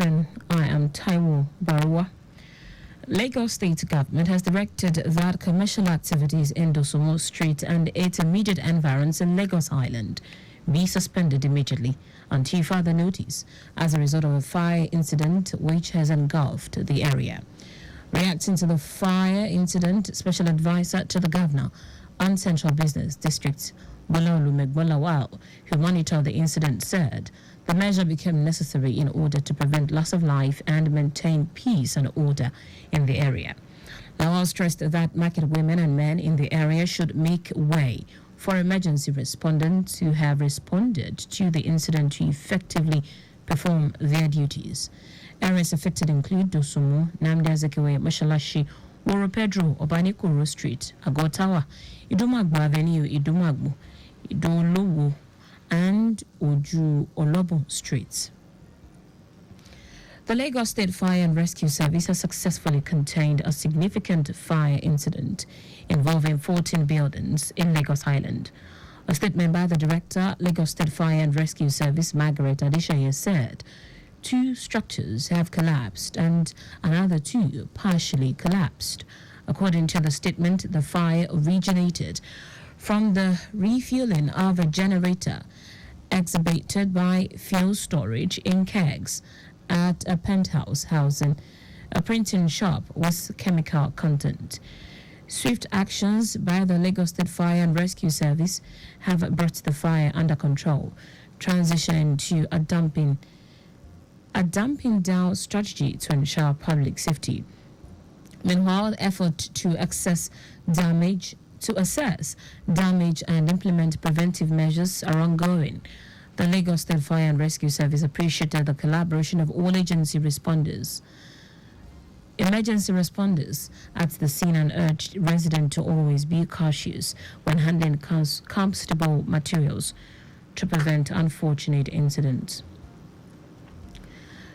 I am Taiwo Baruwa. Lagos State Government has directed that commercial activities in Dosumo Street and its immediate environs in Lagos Island be suspended immediately until further notice as a result of a fire incident which has engulfed the area. Reacting to the fire incident, Special Advisor to the Governor on Central Business District, Bololu Megbolawa, who monitored the incident, said the measure became necessary in order to prevent loss of life and maintain peace and order in the area. Lawal stressed that market women and men in the area should make way for emergency respondents who have responded to the incident to effectively perform their duties. Areas affected include Dosumu, Namdi Azikiwe, Mashalashi, Woro Pedro, Obanikoro Street, Agotawa, Idumagbo Avenue, Idumagbo, Idolowo, and Oju Olobo Streets. The Lagos State Fire and Rescue Service has successfully contained a significant fire incident involving 14 buildings in Lagos Island. A statement by the Director, Lagos State Fire and Rescue Service, Margaret Adeshaye, said 2 structures have collapsed and another 2 partially collapsed. According to the statement, the fire originated from the refueling of a generator exhibited by fuel storage in kegs at a penthouse housing a printing shop with chemical content. Swift actions by the Lagos State Fire and Rescue Service have brought the fire under control, transitioning to a dumping down strategy to ensure public safety. Meanwhile, the effort to assess damage and implement preventive measures are ongoing. The Lagos State Fire and Rescue Service appreciated the collaboration of all emergency responders at the scene and urged residents to always be cautious when handling combustible materials to prevent unfortunate incidents.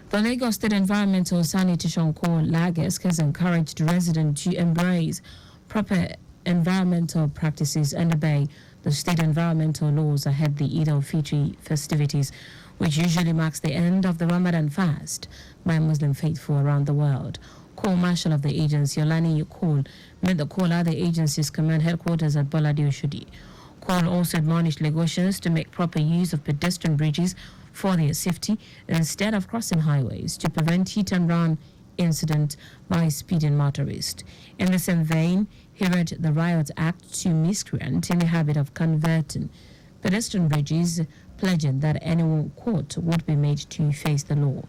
The Lagos State Environmental Sanitation Corps (LAGESC) has encouraged residents to embrace proper environmental practices and obey the state environmental laws ahead the Eid al-Fitr festivities, which usually marks the end of the Ramadan fast by Muslim faithful around the world. Corps Marshal of the agency, Olani Yukul, made the call at the agency's command headquarters at Bolade Oshodi. Call also admonished Lagosians to make proper use of pedestrian bridges for their safety instead of crossing highways to prevent hit-and-run incident by speeding motorists. In the same vein, he read the Riot Act to miscreant in the habit of converting pedestrian bridges, pledging that anyone caught would be made to face the law.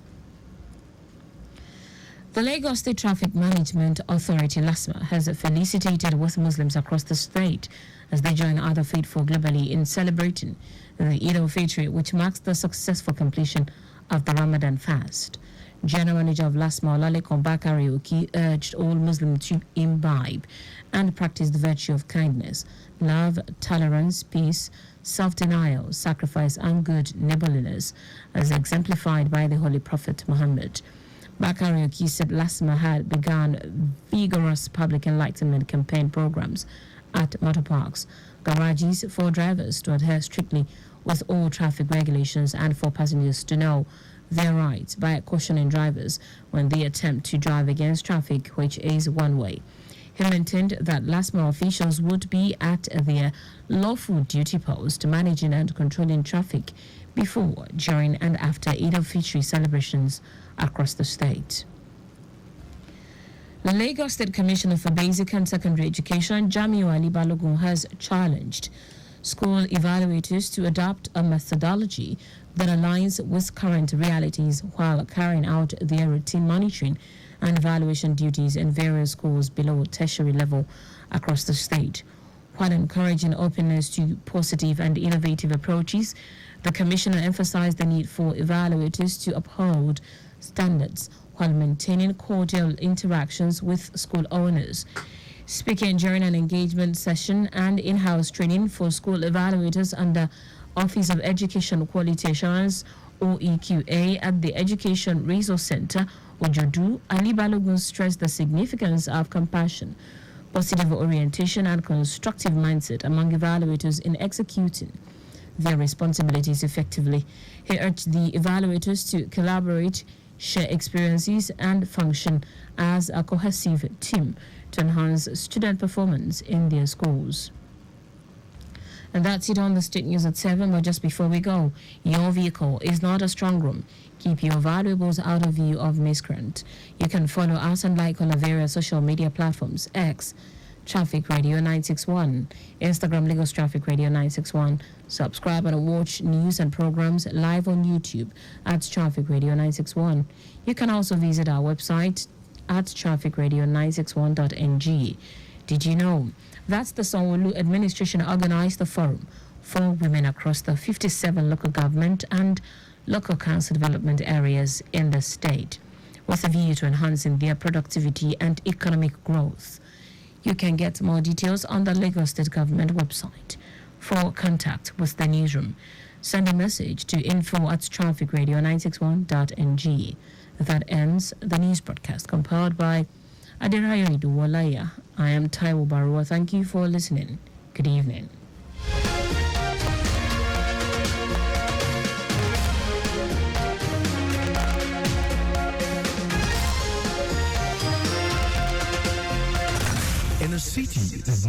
The Lagos State Traffic Management Authority (LASMA) has felicitated with Muslims across the state as they join other faithful globally in celebrating the Eid al-Fitr, which marks the successful completion of the Ramadan fast. General Manager of LASMA, Olalekan Bakari, urged all Muslims to imbibe and practice the virtue of kindness, love, tolerance, peace, self-denial, sacrifice, and good neighborliness, as exemplified by the Holy Prophet Muhammad. Bakari said LASMA had begun vigorous public enlightenment campaign programs at motor parks, garages for drivers to adhere strictly with all traffic regulations and for passengers to know their rights by cautioning drivers when they attempt to drive against traffic, which is one way. He maintained that LASMA officials would be at their lawful duty post managing and controlling traffic before, during, and after Eid al-Fitr celebrations across the state. The Lagos State Commissioner for Basic and Secondary Education, Jamiu Ali Balogun, has challenged school evaluators to adopt a methodology that aligns with current realities while carrying out their routine monitoring and evaluation duties in various schools below tertiary level across the state. While encouraging openness to positive and innovative approaches, the Commissioner emphasized the need for evaluators to uphold standards while maintaining cordial interactions with school owners. Speaking during an engagement session and in-house training for school evaluators under Office of Education Quality Assurance (OEQA) at the Education Resource Center, Ojodu, Ali Balogun stressed the significance of compassion, positive orientation, and constructive mindset among evaluators in executing their responsibilities effectively. He urged the evaluators to collaborate share experiences, and function as a cohesive team to enhance student performance in their schools. And that's it on the State News at 7. But just before we go, your vehicle is not a strong room. Keep your valuables out of view of miscreant. You can follow us and like on our various social media platforms: X, Traffic Radio 961, Instagram, Lagos Traffic Radio 961. Subscribe and watch news and programs live on YouTube at Traffic Radio 961. You can also visit our website at trafficradio961.ng. Did you know that's the Sanwo-Olu administration organized the forum for women across the 57 local government and local council development areas in the state, with a view to enhancing their productivity and economic growth? You can get more details on the Lagos State Government website. For contact with the newsroom, send a message to info@trafficradio961.ng. That ends the news broadcast compiled by Adirayo Iduwalaya. I am Taiwo Baruwa. Thank you for listening. Good evening.